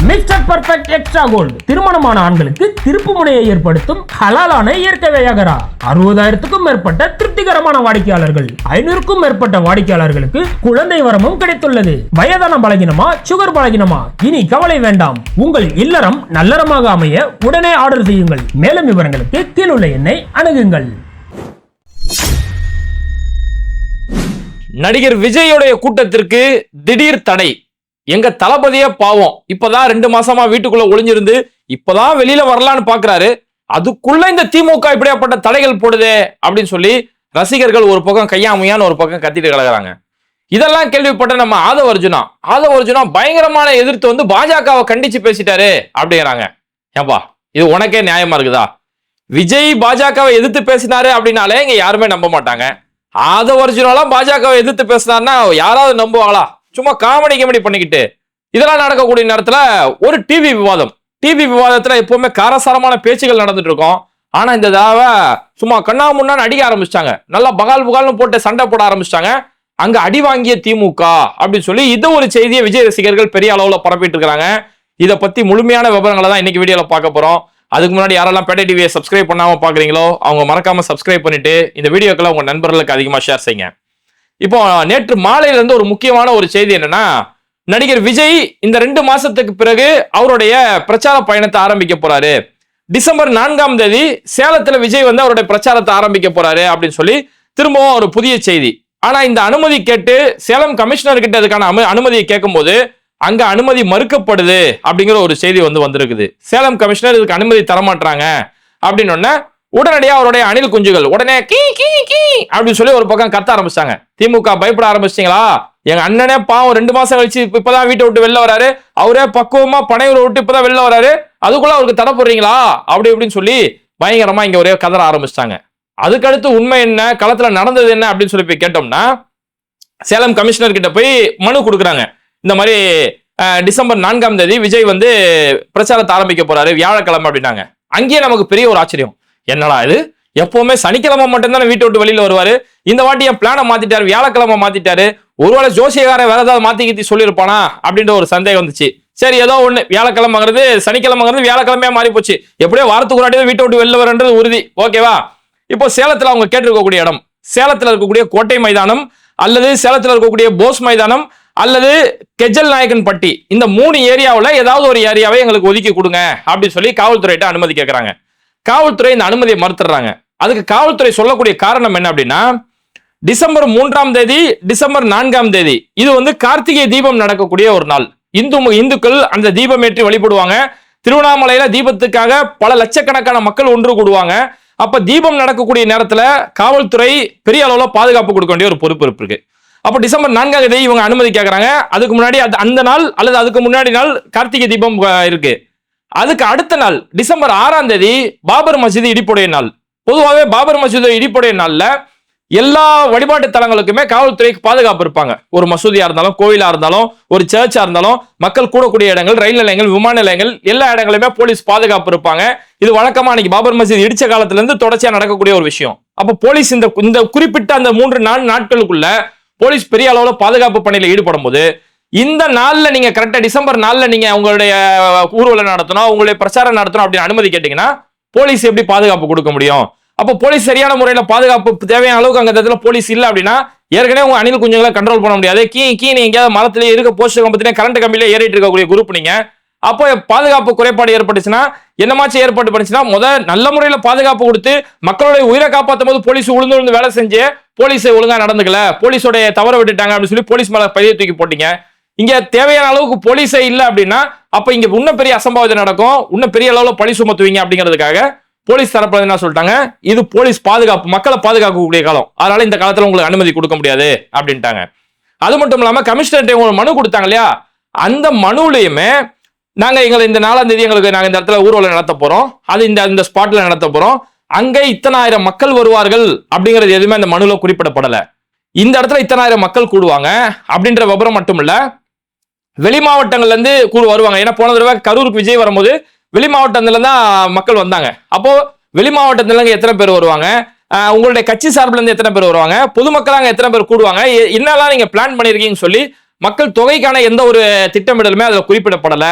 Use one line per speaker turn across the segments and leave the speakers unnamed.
Mister perfect extra gold திருமணமான ஆண்களுக்கு திருப்பு முனையை ஏற்படுத்தும் ஹலாலான இயற்கை வியாகரா. 60,000க்கும் மேற்பட்ட திருப்திகரமான வாடிக்கையாளர்கள், 500க்கும் மேற்பட்ட வாடிக்கையாளர்களுக்கு குழந்தை வரமும் கிடைத்துள்ளது. வயதான பலகினமா, சுகர் பலகினமா, இனி கவலை வேண்டாம். உங்கள் இல்லறம் நல்லறமாக அமைய உடனே ஆர்டர் செய்யுங்கள். மேலும் விவரங்களுக்கு கீழுள்ள எண்ணை அணுகுங்கள்.
நடிகர் விஜயோடைய கூட்டத்திற்கு திடீர் தடை. எங்க தளபதியே பாவம், இப்பதான் 2 மாசமா வீட்டுக்குள்ள ஒளிஞ்சிருந்து இப்பதான் வெளியில வரலான்னு பாக்குறாரு. அதுக்குள்ள இந்த திமுக இப்படியாப்பட்ட தடைகள் போடுதே அப்படின்னு சொல்லி ரசிகர்கள் ஒரு பக்கம் கையாமையான்னு ஒரு பக்கம் கத்திட்டு கிடக்குறாங்க. இதெல்லாம் கேள்விப்பட்ட நம்ம ஆதவ அர்ஜுனா பயங்கரமான எதிர்த்து வந்து பாஜகவை கண்டிச்சு பேசிட்டாரு அப்படிங்கிறாங்க. ஏப்பா, இது உனக்கே நியாயமா இருக்குதா? விஜய் பாஜகவை எதிர்த்து பேசினாரு அப்படின்னாலே இங்க யாருமே நம்ப மாட்டாங்க. ஆதவ அர்ஜுனாலாம் பாஜகவை எதிர்த்து பேசினாருன்னா யாராவது நம்புவாங்களா? சும்மா காமெடி பண்ணிக்கிட்டு இதெல்லாம் நடக்கக்கூடிய நேரத்துல ஒரு டிவி விவாதத்துல எப்பவுமே காரசாரமான பேச்சுகள் நடந்துட்டு இருக்கும். ஆனா இந்த தடவை சும்மா கண்ணா முன்னான்னு அடிக்க ஆரம்பிச்சிட்டாங்க. நல்லா பகால்னு போட்டு சண்டை போட ஆரம்பிச்சிட்டாங்க. அங்க அடி வாங்கிய திமுக அப்படின்னு சொல்லி இது ஒரு செய்தியை விஜய் ரசிகர்கள் பெரிய அளவுல பரப்பிட்டு இருக்காங்க. இதை பத்தி முழுமையான விவரங்களை தான் இன்னைக்கு வீடியோல பார்க்க போறோம். அதுக்கு முன்னாடி யாரெல்லாம் பேட்டை டிவியை சப்ஸ்கிரைப் பண்ணாம பாக்குறீங்களோ அவங்க மறக்காம சப்ஸ்கிரைப் பண்ணிட்டு இந்த வீடியோக்களை உங்க நண்பர்களுக்கு அதிகமா ஷேர் செய்யுங்க. இப்போ நேற்று மாலையில இருந்து ஒரு முக்கியமான ஒரு செய்தி என்னன்னா, நடிகர் விஜய் இந்த 2 மாசத்துக்கு பிறகு அவருடைய பிரச்சார பயணத்தை ஆரம்பிக்க போறாரு. டிசம்பர் 4ஆம் தேதி சேலத்துல விஜய் வந்து அவருடைய பிரச்சாரத்தை ஆரம்பிக்க போறாரு அப்படின்னு சொல்லி திரும்பவும் ஒரு புதிய செய்தி. ஆனா இந்த அனுமதி கேட்டு சேலம் கமிஷனர் கிட்ட அதுக்கான அனுமதியை கேட்கும் போது அங்க அனுமதி மறுக்கப்படுது அப்படிங்கிற ஒரு செய்தி வந்திருக்குது. சேலம் கமிஷனர் இதுக்கு அனுமதி தரமாட்டாங்க அப்படின்னு உடனடியா அவருடைய அணில் குஞ்சுகள் உடனே கீ கீ கீ அப்படின்னு சொல்லி ஒரு பக்கம் கத்த ஆரம்பிச்சாங்க. திமுக பயப்பட ஆரம்பிச்சிட்டீங்களா? எங்க அண்ணனே பாவம் 2 மாசம் கழிச்சு இப்பதான் வீட்டை விட்டு வெளில வராரு, அவரே பக்குவமா பனையூரை விட்டு இப்பதான் வெளில வராரு, அதுக்குள்ள அவருக்கு தடை போடுறீங்களா அப்படி இப்படின்னு சொல்லி பயங்கரமா இங்க ஒரே கதற ஆரம்பிச்சிட்டாங்க. அதுக்கடுத்து உண்மை என்ன, களத்துல நடந்தது என்ன அப்படின்னு சொல்லி போய் கேட்டோம்னா, சேலம் கமிஷனர் கிட்ட போய் மனு கொடுக்குறாங்க. இந்த மாதிரி டிசம்பர் 4ஆம் தேதி விஜய் வந்து பிரச்சாரத்தை ஆரம்பிக்க போறாரு வியாழக்கிழமை அப்படின்னாங்க. அங்கேயே நமக்கு பெரிய ஒரு ஆச்சரியம். என்னடா இது, எப்பவுமே சனிக்கிழமை மட்டும்தானே வீட்டை விட்டு வெளியில வருவாரு, இந்த வாட்டி என் பிளானை மாத்திட்டாரு, வியாழக்கிழமை மாத்திட்டாரு, ஒருவேளை ஜோசியக்கார வேற ஏதாவது மாத்தி சொல்லியிருப்பானா அப்படின்ற ஒரு சந்தேகம் வந்துச்சு. சரி, ஏதோ ஒண்ணு, வியாழக்கிழமைங்கிறது சனிக்கிழமைங்கிறது வியாழக்கிழமையா மாறி போச்சு, எப்படியோ வாரத்துக்கு ஒரு வீட்டை விட்டு வெளில வரன்றது உறுதி. ஓகேவா? இப்போ சேலத்துல அவங்க கேட்டிருக்கக்கூடிய இடம், சேலத்துல இருக்கக்கூடிய கோட்டை மைதானம் அல்லது சேலத்துல இருக்கக்கூடிய போஸ் மைதானம் அல்லது கெஜல் நாயக்கன் பட்டி, இந்த 3 ஏரியாவில் ஏதாவது ஒரு ஏரியாவை எங்களுக்கு ஒதுக்கி கொடுங்க அப்படின்னு சொல்லி காவல்துறையிட்ட அனுமதி கேட்கறாங்க. காவல்துறை இந்த அனுமதியை மறுத்துறாங்க. அதுக்கு காவல்துறை சொல்லக்கூடிய காரணம் என்ன அப்படின்னா, டிசம்பர் 3ஆம் தேதி டிசம்பர் 4ஆம் தேதி இது வந்து கார்த்திகை தீபம் நடக்கக்கூடிய ஒரு நாள். இந்துக்கள் அந்த தீபம் ஏற்றி வழிபடுவாங்க. திருவண்ணாமலையில தீபத்துக்காக பல லட்சக்கணக்கான மக்கள் ஒன்று கூடுவாங்க. அப்ப தீபம் நடக்கக்கூடிய நேரத்துல காவல்துறை பெரிய அளவுல பாதுகாப்பு கொடுக்க வேண்டிய ஒரு பொறுப்பு இருக்கு. அப்ப டிசம்பர் 4ஆம் தேதி இவங்க அனுமதி கேட்கறாங்க. அதுக்கு முன்னாடி அந்த நாள் அல்லது அதுக்கு முன்னாடி நாள் கார்த்திகை தீபம் இருக்கு. அதுக்கு அடுத்த நாள் டிசம்பர் 6ஆம் தேதி பாபர் மசூதி இடிப்புடைய நாள். பொதுவாகவே பாபர் மசூதி இடிப்புடைய நாள்ல எல்லா வழிபாட்டு தலங்களுக்குமே காவல்துறைக்கு பாதுகாப்பு இருப்பாங்க. ஒரு மசூதியா இருந்தாலும், கோவிலா இருந்தாலும், ஒரு சர்ச்சா இருந்தாலும், மக்கள் கூடக்கூடிய இடங்கள், ரயில் நிலையங்கள், விமான நிலையங்கள், எல்லா இடங்களுமே போலீஸ் பாதுகாப்பு இருப்பாங்க. இது வழக்கமா அன்னைக்கு பாபர் மசூதி இடிச்ச காலத்துல இருந்து தொடர்ச்சியா நடக்கக்கூடிய ஒரு விஷயம். அப்ப போலீஸ் இந்த குறிப்பிட்ட அந்த 3-4 நாட்களுக்குள்ள போலீஸ் பெரிய அளவுல பாதுகாப்பு பணியில ஈடுபடும் போது, இந்த நாள்ல நீங்க கரெக்டா டிசம்பர் 4ல நீங்க உங்களுடைய ஊர்வலம் நடத்தணும், உங்களுடைய பிரச்சாரம் நடத்தணும் அப்படின்னு அனுமதி கேட்டீங்கன்னா போலீஸ் எப்படி பாதுகாப்பு கொடுக்க முடியும்? அப்போ போலீஸ் சரியான முறையில பாதுகாப்பு தேவையான அளவுக்கு அங்க இடத்துல போலீஸ் இல்ல அப்படின்னா ஏற்கனவே உங்க அணில் குஞ்சுகளை கண்ட்ரோல் பண்ண முடியாது. கீ நீங்க எங்கேயாவது மரத்திலேயே இருக்க போஸ்ட் கம்பத்திலே கரண்ட் கம்பியில ஏறிட்டு இருக்கக்கூடிய குரூப் நீங்க. அப்போ பாதுகாப்பு குறைபாடு ஏற்பட்டுச்சுன்னா, என்னமாச்சும் ஏற்பாடு பண்ணுச்சுன்னா நல்ல முறையில பாதுகாப்பு கொடுத்து மக்களுடைய உயிரை காப்பாற்றும் போது போலீஸ் உளுந்து வேலை செஞ்சு போலீஸ் ஒழுங்கா நடந்துக்கல, போலீஸோட தவற விட்டுட்டாங்க அப்படின்னு சொல்லி போலீஸ் மேல பழிய தூக்கி போட்டீங்க. இங்க தேவையான அளவுக்கு போலீஸே இல்லை அப்படின்னா அப்ப இங்க இன்னும் பெரிய அசம்பாவிதம் நடக்கும், இன்னும் பெரிய அளவுல பழி சுமத்துவீங்க அப்படிங்கிறதுக்காக போலீஸ் தரப்புல என்ன சொல்லிட்டாங்க, இது போலீஸ் பாதுகாப்பு, மக்களை பாதுகாக்கக்கூடிய காலம், அதனால இந்த காலத்துல உங்களுக்கு அனுமதி கொடுக்க முடியாது அப்படின்ட்டாங்க. அது மட்டும் இல்லாம கமிஷனர் ஒரு மனு கொடுத்தாங்க இல்லையா, அந்த மனுலையுமே நாங்க இந்த 4ஆம் தேதி நாங்க இந்த இடத்துல ஊர்வலம் நடத்த போறோம், அது இந்த ஸ்பாட்ல நடத்த போறோம், அங்க இத்தனை ஆயிரம் மக்கள் வருவார்கள் அப்படிங்கிறது எதுவுமே அந்த மனுல குறிப்பிடப்படல. இந்த இடத்துல இத்தனை ஆயிரம் மக்கள் கூடுவாங்க அப்படின்ற விவரம் மட்டும் இல்ல, வெளி மாவட்டங்கள்ல இருந்து வருவாங்க. ஏன்னா போன தடவை கரூருக்கு விஜய் வரும்போது வெளி மாவட்டத்துல தான் மக்கள் வந்தாங்க. அப்போ வெளி மாவட்டத்துல எத்தனை பேர் வருவாங்க, உங்களுடைய கட்சி சார்பில் இருந்து எத்தனை பேர் வருவாங்க, பொதுமக்களாக எத்தனை பேர் கூடுவாங்க, என்னெல்லாம் நீங்க பிளான் பண்ணிருக்கீங்கன்னு சொல்லி மக்கள் தொகைக்கான எந்த ஒரு திட்டமிடலுமே அதுல குறிப்பிடப்படல.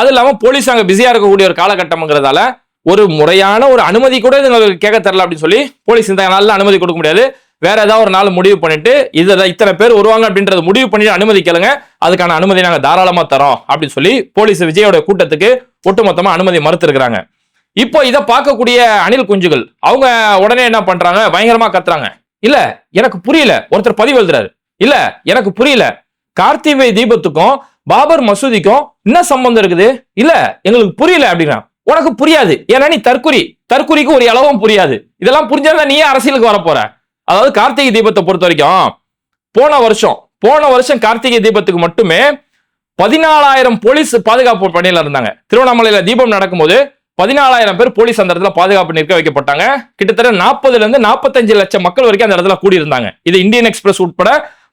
அது இல்லாம போலீஸ் அங்க பிஸியா இருக்கக்கூடிய ஒரு காலகட்டம்ங்கிறதால ஒரு முறையான ஒரு அனுமதி கூட எங்களுக்கு கேட்க தரல அப்படின்னு சொல்லி போலீஸ் இந்த நாள்ல அனுமதி கொடுக்க முடியாது, வேற ஏதாவது ஒரு நாள் முடிவு பண்ணிட்டு இதுல இத்தனை பேர் வருவாங்க அப்படின்றத முடிவு பண்ணிட்டு அனுமதி கேளுங்க, அதுக்கான அனுமதி நாங்க தாராளமா தரோம் அப்படின்னு சொல்லி போலீஸ் விஜயோட கூட்டத்துக்கு ஒட்டுமொத்தமா அனுமதி மறுத்து இருக்கிறாங்க. இப்போ இதை பார்க்கக்கூடிய அணில் குஞ்சுகள் அவங்க உடனே என்ன பண்றாங்க, பயங்கரமா கத்துறாங்க. இல்ல எனக்கு புரியல, ஒருத்தர் பதிவு எழுதுறாரு, இல்ல எனக்கு புரியல, கார்த்திகை தீபத்துக்கும் பாபர் மசூதிக்கும் என்ன சம்பந்தம் இருக்குது, இல்ல எங்களுக்கு புரியல அப்படின்னா. உனக்கு புரியாது, ஏன்னா நீ தற்குறிக்கு ஒரு அளவும் புரியாது. இதெல்லாம் புரிஞ்சாதான் நீயே அரசியலுக்கு வர போற. அதாவது கார்த்திகை தீபத்தை பொறுத்த வரைக்கும் போன வருஷம் கார்த்திகை தீபத்துக்கு மட்டுமே 14,000 போலீஸ் பாதுகாப்பு பணியில இருந்தாங்க. திருவண்ணாமலையில தீபம் நடக்கும்போது 14,000 பேர் போலீஸ் அந்த இடத்துல பாதுகாப்பு நிற்க வைக்கப்பட்டாங்க. கிட்டத்தட்ட 40 இருந்து 45 லட்சம் மக்கள் வரைக்கும் அந்த இடத்துல கூடி இருந்தாங்க. இது இந்தியன் எக்ஸ்பிரஸ் உட்பட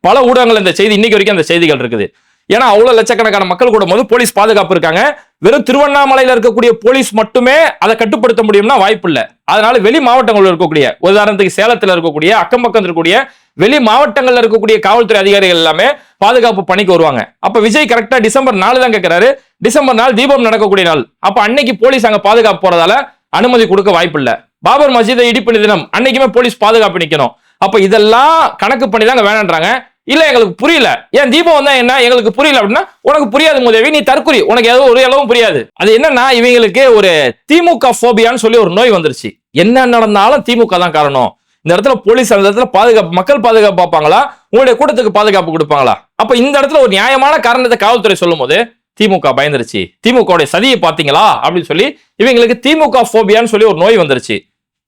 பல ஊடகங்கள் இந்த செய்தி இன்னைக்கு வரைக்கும் அந்த செய்திகள் இருக்குது. ஏன்னா அவ்வளவு லட்சக்கணக்கான மக்கள் கூட போது போலீஸ் பாதுகாப்பு இருக்காங்க. வெறும் திருவண்ணாமலையில இருக்கக்கூடிய போலீஸ் மட்டுமே அதை கட்டுப்படுத்த முடியும்னா வாய்ப்பு இல்லை. அதனால வெளி மாவட்டங்களில் இருக்கக்கூடிய, உதாரணத்துக்கு சேலத்தில் இருக்கக்கூடிய, அக்கம் பக்கம் இருக்கக்கூடிய வெளி மாவட்டங்கள்ல இருக்கக்கூடிய காவல்துறை அதிகாரிகள் எல்லாமே பாதுகாப்பு பணிக்கு வருவாங்க. அப்ப விஜய் கரெக்டா டிசம்பர் 4 தான் கேட்கிறாரு. டிசம்பர் 4 தீபம் நடக்கக்கூடிய நாள். அப்ப அன்னைக்கு போலீஸ் அங்க பாதுகாப்பு போறதால அனுமதி கொடுக்க வாய்ப்பு இல்ல. பாபர் மசீதை இடிப்பு தினம் அன்னைக்குமே போலீஸ் பாதுகாப்பு நிக்கணும். அப்ப இதெல்லாம் கணக்கு பண்ணி தாங்க வேணான்றாங்க. இல்ல எங்களுக்கு புரியல, ஏன் தீபம் வந்தா என்ன எங்களுக்கு புரியல அப்படின்னா, உனக்கு புரியாது முதவி, நீ தற்குறி, உனக்கு ஏதோ ஒரு அளவும் புரியாது. அது என்னன்னா இவங்களுக்கு ஒரு திமுக போபியான்னு சொல்லி ஒரு நோய் வந்துருச்சு. என்ன நடந்தாலும் திமுக தான் காரணம். இந்த இடத்துல போலீஸ் அந்த இடத்துல பாதுகாப்பு, மக்கள் பாதுகாப்பு பார்ப்பாங்களா, உங்களுடைய கூட்டத்துக்கு பாதுகாப்பு கொடுப்பாங்களா? அப்ப இந்த இடத்துல ஒரு நியாயமான காரணத்தை காவல்துறை சொல்லும் போது திமுக பயந்துருச்சு, திமுக சதியை பாத்தீங்களா அப்படின்னு சொல்லி இவங்களுக்கு திமுக போபியான்னு சொல்லி ஒரு நோய் வந்துருச்சு.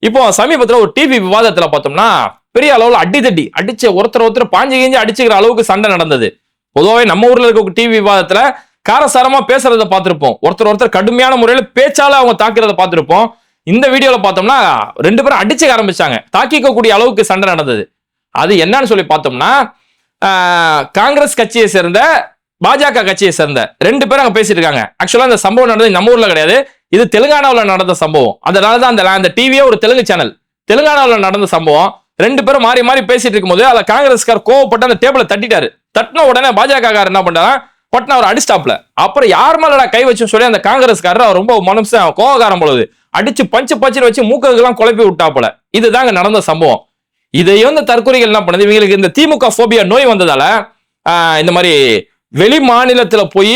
இப்போ சமீபத்தில் ஒரு டிவி விவாதத்துல பார்த்தோம்னா பெரிய அளவுல அடிச்சு ஒருத்தர் பாஞ்சு கிஞ்சி அடிச்சுக்கிற அளவுக்கு சண்டை நடந்தது. பொதுவாகவே நம்ம ஊர்ல இருக்க டிவி விவாதத்துல காரசாரமா பேசுறத பார்த்திருப்போம், ஒருத்தர் கடுமையான முறையில பேச்சால அவங்க தாக்குறத பார்த்திருப்போம். இந்த வீடியோல பார்த்தோம்னா 2 பேரும் அடிச்சுக்க ஆரம்பிச்சாங்க, தாக்கிக்கக்கூடிய அளவுக்கு சண்டை நடந்தது. அது என்னன்னு சொல்லி பார்த்தோம்னா காங்கிரஸ் கட்சியை சேர்ந்த பாஜக கட்சியை சேர்ந்த 2 பேரும் அங்க பேசிட்டு இருக்காங்க. ஆக்சுவலா இந்த சம்பவம் நடந்தது நம்ம ஊர்ல கிடையாது, இது தெலுங்கானாவில் நடந்த சம்பவம். அதனாலதான் அந்த டிவியே ஒரு தெலுங்கு சேனல். தெலுங்கானாவில் நடந்த சம்பவம். 2 பேரும் மாறி மாறி பேசிட்டு இருக்கும்போது அதுல காங்கிரஸ்கார் கோவப்பட்டு அந்த டேபிளை தட்டிட்டாரு. தட்டின உடனே பாஜக என்ன பண்றாரு, பட்னா அவர் அடிஸ்டாப்ல. அப்புறம் யார் மேல கை வச்சுன்னு சொல்லி அந்த காங்கிரஸ்காரர் அவர் ரொம்ப மனுஷன் கோவகாரம் பொழுது அடிச்சு பஞ்சு வச்சு மூக்கெல்லாம் குழப்பி விட்டாப்புல. இதுதாங்க நடந்த சம்பவம். இதையும் இந்த தற்கொலைகள் என்ன பண்ணுது, இவங்களுக்கு இந்த திமுக போபியா நோய் வந்ததால இந்த மாதிரி வெளி மாநிலத்துல போய்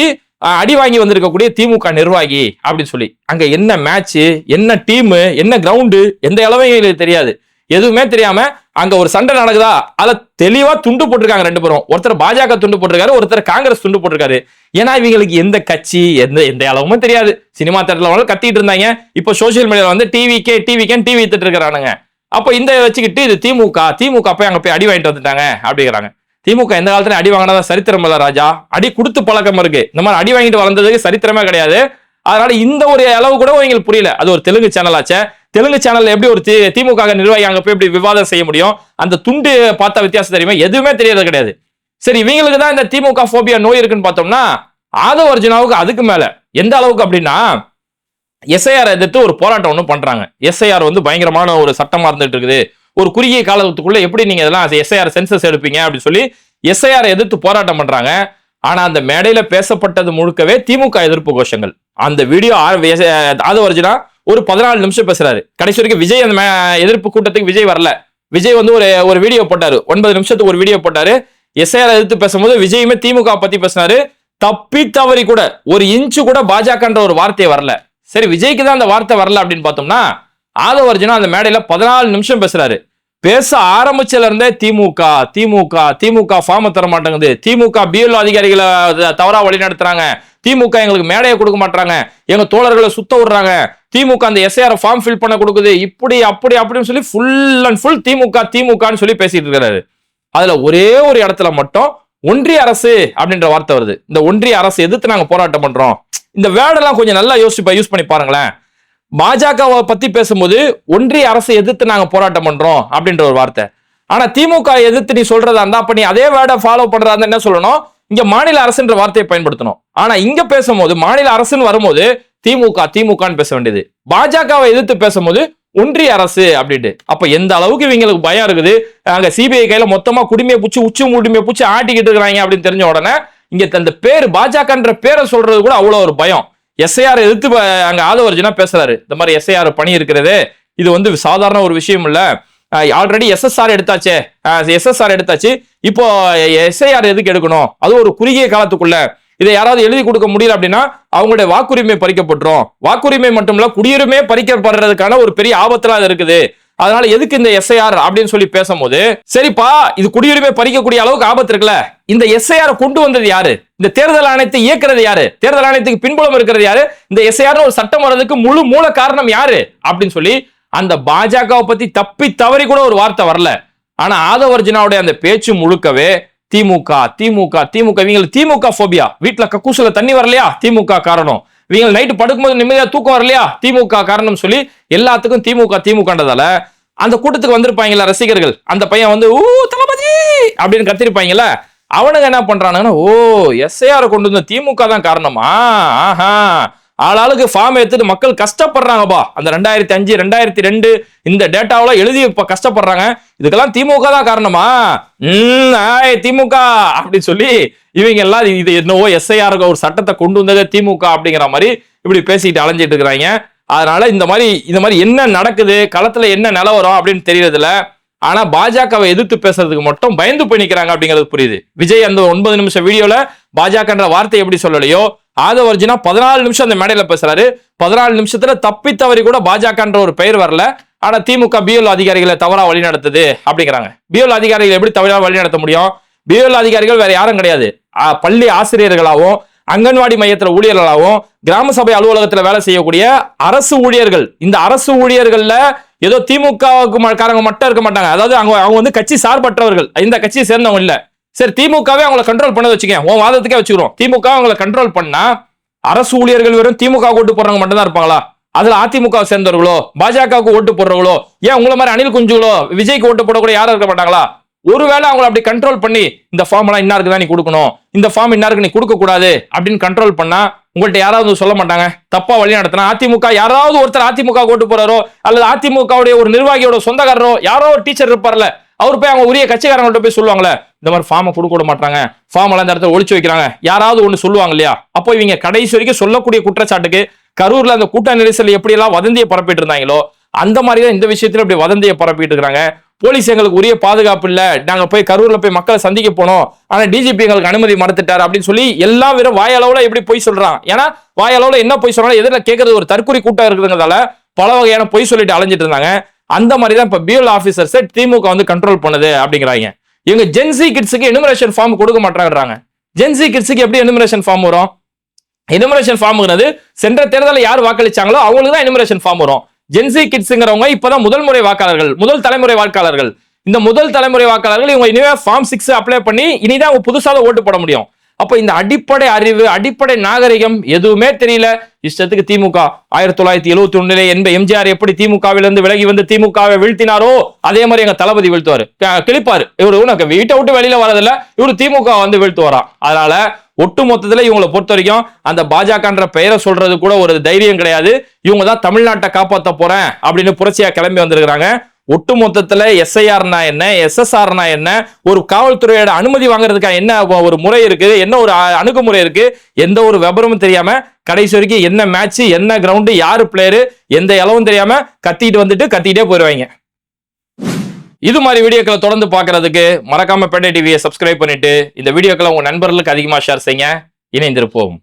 அடி வாங்கி வந்திருக்கக்கூடிய திமுக நிர்வாகி அப்படின்னு சொல்லி அங்க என்ன மேட்ச், என்ன டீம், என்ன கிரவுண்டு, எந்த அளவையும் தெரியாது, எதுவுமே தெரியாம அங்க ஒரு சண்டை நடக்குதா அத தெளிவா துண்டு போட்டிருக்காங்க 2 பேரும். ஒருத்தர் பாஜக துண்டு போட்டிருக்காரு, ஒருத்தர் காங்கிரஸ் துண்டு போட்டிருக்காரு. ஏன்னா இவங்களுக்கு எந்த கட்சி எந்த அளவுமே தெரியாது. சினிமா தேட்டர்ல கத்திட்டு இருந்தாங்க, இப்ப சோசியல் மீடியால வந்து டிவி வித்துட்டு இருக்கிறானுங்க. அப்ப இந்த வச்சுக்கிட்டு இது திமுக போய் அங்க போய் அடி வாங்கிட்டு வந்துட்டாங்க அப்படிங்கிறாங்க. திமுக எந்த காலத்துல அடி வாங்கினதா சரித்திரம் இல்ல ராஜா, அடி கொடுத்து பழக்கம் இருக்கு. இந்த மாதிரி அடி வாங்கிட்டு வளர்ந்ததுக்கு சரித்திரமே கிடையாது. அதனால இந்த ஒரு அளவு கூட உங்களுக்கு புரியல. அது ஒரு தெலுங்கு சேனல் ஆச்சு. தெலுங்கு சேனல்ல எப்படி ஒரு திமுக நிர்வாகி அங்க போய் எப்படி விவாதம் செய்ய முடியும்? அந்த துண்டு பார்த்தா வித்தியாசம் தெரியுமா? எதுவுமே தெரியாது கிடையாது. சரி, இவங்களுக்கு தான் இந்த திமுக போபியா நோய் இருக்குன்னு பார்த்தோம்னா ஆதவ அர்ஜுனாவுக்கு அதுக்கு மேல எந்த அளவுக்கு அப்படின்னா எஸ்ஐஆர் எதிர்த்து ஒரு போராட்டம் ஒன்று பண்றாங்க. எஸ்ஐஆர் வந்து பயங்கரமான ஒரு சட்டமா இருந்துட்டு இருக்குது. ஒரு குறுகிய காலத்துக்குள்ள எப்படி நீங்க இதெல்லாம் எஸ்ஐஆர் சென்சஸ் எடுப்பீங்க அப்படின்னு சொல்லி எஸ்ஐஆர் எதிர்த்து போராட்டம் பண்றாங்க. ஆனா அந்த மேடையில பேசப்பட்டது முழுக்கவே திமுக எதிர்ப்பு கோஷங்கள். அந்த வீடியோ ஆதவ அர்ஜுனா ஒரு 14 நிமிஷம் பேசுறாரு. கடைசி வரைக்கும் விஜய் அந்த எதிர்ப்பு கூட்டத்துக்கு விஜய் வரல. விஜய் வந்து ஒரு வீடியோ போட்டாரு, 9 நிமிஷத்துக்கு ஒரு வீடியோ போட்டாரு. எஸ்ஐஆர் எதிர்த்து பேசும்போது விஜயுமே திமுக பத்தி பேசினாரு. தப்பி தவறி கூட ஒரு இன்ச்சு கூட பாஜகன்ற ஒரு வார்த்தையை வரல. சரி, விஜய்க்கு தான் அந்த வார்த்தை வரல அப்படின்னு பார்த்தோம்னா ஆதவ அர்ஜுனா அந்த மேடையில 14 நிமிஷம் பேசுறாரு. பேச ஆரம்பிச்சல இருந்தே திமுக ஃபார்ம் தர மாட்டேங்குது, திமுக பிஎல்ஓ அதிகாரிகளை தவறா வழி நடத்துறாங்க, திமுக எங்களுக்கு மேடையை கொடுக்க மாட்டாங்க, எங்க தோழர்களை சுத்த விடுறாங்க, திமுக அந்த எஸ்ஐஆர் ஃபார்ம் ஃபில் பண்ண கொடுக்குது, இப்படி அப்படின்னு சொல்லி ஃபுல் அண்ட் ஃபுல் திமுகன்னு சொல்லி பேசிட்டு இருக்காரு. அதுல ஒரே ஒரு இடத்துல மட்டும் ஒன்றிய அரசு அப்படின்ற வார்த்தை வருது. இந்த ஒன்றிய அரசு எதிர்த்து நாங்க போராட்டம் பண்றோம். இந்த வேர்டெல்லாம் கொஞ்சம் நல்லா யூஸ் பண்ணி பாருங்களேன். பாஜகவை பத்தி பேசும்போது ஒன்றிய அரசை எதிர்த்து நாங்க போராட்டம் பண்றோம் அப்படின்ற ஒரு வார்த்தை. ஆனா திமுக எதிர்த்து நீ சொல்றதா இருந்தா அப்ப நீ அதே வேர்டை ஃபாலோ பண்றதா இருந்தா என்ன சொல்லணும், இங்க மாநில அரசுன்ற வார்த்தையை பயன்படுத்தணும். ஆனா இங்க பேசும்போது மாநில அரசுன்னு வரும்போது திமுகன்னு பேச வேண்டியது, பாஜகவை எதிர்த்து பேசும்போது ஒன்றிய அரசு அப்படின்ட்டு. அப்ப எந்த அளவுக்கு இவங்களுக்கு பயம் இருக்குது, அங்க சிபிஐ கையில மொத்தமா குடிமையை பூச்சி ஆட்டிக்கிட்டு இருக்கிறாங்க அப்படின்னு தெரிஞ்ச உடனே இங்க அந்த பேரு பாஜகன்ற பேரை சொல்றது கூட அவ்வளவு ஒரு பயம். எஸ்ஐஆர் எதிர்த்து அங்க ஆதவர்ஜுனா பேசுறாரு. இந்த மாதிரி எஸ்ஐஆர் பணி இருக்கிறது, இது வந்து சாதாரண ஒரு விஷயம் இல்ல, ஆல்ரெடி எஸ்எஸ்ஆர் எடுத்தாச்சு, இப்போ எஸ்ஐஆர் எதுக்கு எடுக்கணும், அது ஒரு குறுகிய காலத்துக்குள்ள இதை யாராவது எழுதி கொடுக்க முடியல அப்படின்னா அவங்களுடைய வாக்குரிமை பறிக்கப்பட்டுரும், வாக்குரிமை மட்டுமல்ல குடியுரிமை பறிக்கப்படுறதுக்கான ஒரு பெரிய ஆபத்துல அது இருக்குது, அதனால எதுக்கு இந்த எஸ்ஐஆர் அப்படின்னு சொல்லி பேசும்போது, சரிப்பா இது குடியுரிமை பறிக்கக்கூடிய அளவுக்கு ஆபத்து இருக்குல்ல, இந்த எஸ்ஐஆர் கொண்டு வந்தது யாரு, இந்த தேர்தல் ஆணையத்தை இயக்குறது யாரு, தேர்தல் ஆணையத்துக்கு பின்புலம் இருக்கிறது யாரு, இந்த எஸ்ஐஆர் ஒரு சட்டம் வர்றதுக்கு மூல காரணம் யாரு அப்படின்னு சொல்லி அந்த பாஜகவை பத்தி தப்பி தவறி கூட ஒரு வார்த்தை வரல. ஆனா ஆதவர்ஜுனாவுடைய அந்த பேச்சு முழுக்கவே திமுக இவங்களுக்கு திமுக போபியா, வீட்டுல கக்கூசுல தண்ணி வரலையா திமுக காரணம், இவங்க நைட்டு படுக்கும்போது நிம்மதியா தூக்கம் வரலையா திமுக காரணம் சொல்லி எல்லாத்துக்கும் திமுகன்றதால அந்த கூட்டத்துக்கு வந்திருப்பாங்களா ரசிகர்கள், அந்த பையன் வந்து ஊ தளபதி அப்படின்னு கத்திருப்பாங்கல்ல, அவனுங்க என்ன பண்றானுங்கன்னா ஓ எஸ்ஐஆர் கொண்டு வந்த திமுக தான் காரணமா, ஆஹா ஆளாளுக்கு ஃபார்ம் எடுத்துட்டு மக்கள் கஷ்டப்படுறாங்கப்பா, அந்த 2005 2002 இந்த டேட்டாவெல்லாம் எழுதி இப்ப கஷ்டப்படுறாங்க, இதுக்கெல்லாம் திமுக தான் காரணமா, திமுக அப்படின்னு சொல்லி இவங்க எல்லாம் இது என்னவோ எஸ்ஐஆர் ஒரு சட்டத்தை கொண்டு வந்ததே திமுக அப்படிங்கிற மாதிரி இப்படி பேசிட்டு அலைஞ்சிட்டு இருக்கிறாங்க. அதனால இந்த மாதிரி என்ன நடக்குது, களத்துல என்ன நிலவரம் அப்படின்னு தெரியறதுல, ஆனா பாஜகவை எதிர்த்து பேசுறதுக்கு மட்டும் பயந்து போய் நிக்கிறாங்க அப்படிங்கிறது புரியுது. விஜய் அந்த 9 நிமிஷம் வீடியோல பாஜகன்ற வார்த்தை எப்படி சொல்லலையோ, ஆதவர்ஜுனா 14 நிமிஷம் அந்த மேடையில பேசுறாரு, 14 நிமிஷத்துல தப்பி தவறி கூட பாஜகன்ற ஒரு பெயர் வரல, ஆனா திமுக பிஎல் அதிகாரிகளை தவறா வழி நடத்துது அப்படிங்கிறாங்க. பிஎல் அதிகாரிகள் எப்படி தவறா வழி நடத்த முடியும், பிஎல் அதிகாரிகள் வேற யாரும் கிடையாது, பள்ளி ஆசிரியர்களாகவும் அங்கன்வாடி மையத்துல ஊழியர்களாகவும் கிராம சபை அலுவலகத்துல வேலை செய்யக்கூடிய அரசு ஊழியர்கள். இந்த அரசு ஊழியர்கள்ல ஏதோ திமுகவுக்கு காரங்க மட்டும் இருக்க மாட்டாங்க, அதாவது அவங்க வந்து கட்சி சார்பற்றவர்கள், இந்த கட்சியை சேர்ந்தவங்க இல்ல. சரி திமுகவே அவங்களை கண்ட்ரோல் பண்ண வச்சுக்க, உன் வாதத்துக்கே வச்சுக்கிறோம், திமுக அவங்களை கண்ட்ரோல் பண்ணா அரசு ஊழியர்கள் வெறும் திமுக ஓட்டு போடுறவங்க மட்டும் தான் இருப்பாங்களா, அதுல அதிமுக சேர்ந்தவர்களோ பாஜகவுக்கு ஓட்டு போடுறவங்களோ ஏன் உங்களை மாதிரி அணில் குஞ்சுகளோ விஜய்க்கு ஓட்டு போடக்கூடிய யாரும் இருக்க மாட்டாங்களா, ஒருவேளை அவங்களை அப்படி கண்ட்ரோல் பண்ணி இந்த ஃபார்ம் எல்லாம் இன்னாருக்கு தான் நீ கொடுக்கணும், இந்த ஃபார்ம் இன்னாருக்கு நீ கொடுக்க கூடாது அப்படின்னு கண்ட்ரோல் பண்ணா உங்கள்ட்ட யாராவது சொல்ல மாட்டாங்க, தப்பா வழி நடத்தினா அதிமுக யாராவது ஒருத்தர் அதிமுக ஓட்டு போறாரோ அல்லது அதிமுகவுடைய ஒரு நிர்வாகியோட சொந்தக்காரரோ யாரோ ஒரு டீச்சர் இருப்பார்ல, அவர் போய் அவங்க உரிய கட்சிக்காரங்கள்ட்ட போய் சொல்லுவாங்களே இந்த மாதிரி ஃபார்மை கொடுக்க விட மாட்டாங்க, ஃபார்ம் எல்லாம் இந்த இடத்துல ஒழிச்சு வைக்கிறாங்க, யாராவது ஒண்ணு சொல்லுவாங்க இல்லையா. அப்போ இவங்க கடைசி வரைக்கும் சொல்லக்கூடிய குற்றச்சாட்டுக்கு கரூர்ல அந்த கூட்ட நெரிசல் எப்படி எல்லாம் வதந்தியை பரப்பிட்டு இருந்தாங்களோ அந்த மாதிரிதான் இந்த விஷயத்துல இப்படி வதந்தியை பரப்பிட்டு இருக்காங்க. போலீஸ் எங்களுக்கு உரிய பாதுகாப்பு இல்ல, நாங்க போய் கரூர்ல போய் மக்களை சந்திக்க போனோம், ஆனா டிஜிபி எங்களுக்கு அனுமதி மறுத்துட்டாரு அப்படின்னு சொல்லி எல்லா வெறும் வாயளவுல எப்படி போய் சொல்றான். ஏன்னா வாயளவுல என்ன போய் சொல்றாங்க, எதிர கேட்கறது ஒரு தற்கொலை கூட்டம் இருக்குதுங்கிறதால பல வகையான பொய் சொல்லிட்டு அலைஞ்சிட்டு இருந்தாங்க. அந்த மாதிரி தான் இப்ப பிஎல் ஆபீசர்ஸ் திமுக வந்து கண்ட்ரோல் பண்ணுது அப்படிங்கிறாங்க. இவங்க ஜென்சி கிட்ஸுக்கு எனுமரேஷன் ஃபார்ம் கொடுக்க மாட்டாங்கன்றாங்க. ஜென்சி கிட்ஸுக்கு எப்படி எனுமரேஷன் ஃபார்ம் வரும், எனுமரேஷன் ஃபார்ம்ங்கிறது சென்ற தேர்தலில் யார் வாக்களிச்சாங்களோ அவங்களுக்கு தான் எனுமரேஷன் ஃபார்ம் வரும். ஜென்சி கிட்ஸ்ங்கிறவங்க இப்பதான் முதல் தலைமுறை வாக்காளர்கள். இந்த முதல் தலைமுறை வாக்காளர்கள் இவங்க இனிமே ஃபார்ம் 6 அப்ளை பண்ணி இனிதான் அவங்க புதுசாக ஓட்டு போட முடியும். அப்ப இந்த அடிப்படை அறிவு அடிப்படை நாகரிகம் எதுவுமே தெரியல. இஷ்டத்துக்கு திமுக 1971 எம்ஜிஆர் எப்படி திமுகவிலிருந்து விலகி வந்து திமுகவை வீழ்த்தினாரோ அதே மாதிரி எங்க தளபதி வீழ்த்துவாரு, கிளிப்பாரு. இவரு உனக்கு வீட்டை விட்டு வெளியில வரதில்ல, இவரு திமுக வந்து வீழ்த்து வரா. அதனால ஒட்டு மொத்தத்துல இவங்களை பொறுத்த வரைக்கும் அந்த பாஜகன்ற பெயரை சொல்றது கூட ஒரு தைரியம் கிடையாது. இவங்க தான் தமிழ்நாட்டை காப்பாற்ற போறேன் அப்படின்னு புரட்சியா கிளம்பி வந்திருக்கிறாங்க. ஒட்டு மொத்தத்துல எஸ்ஐஆர்னா என்ன, எஸ்எஸ்ஆர்னா என்ன, ஒரு காவல்துறையோட அனுமதி வாங்குறதுக்கு என்ன ஒரு முறை இருக்கு, என்ன ஒரு அணுகுமுறை இருக்கு, எந்த ஒரு விபரமும் தெரியாம கடைசி வரைக்கும் என்ன மேட்ச், என்ன கிரவுண்டு, யாரு பிளேயரு, எந்த இளவும் தெரியாம கத்திட்டே போயிருவாங்க. இது மாதிரி வீடியோக்களை தொடர்ந்து பார்க்கறதுக்கு மறக்காம பேட்டை டிவியை சப்ஸ்கிரைப் பண்ணிட்டு இந்த வீடியோக்களை உங்க நண்பர்களுக்கு அதிகமா ஷேர் செய்யுங்க. இணைந்திருப்போம்.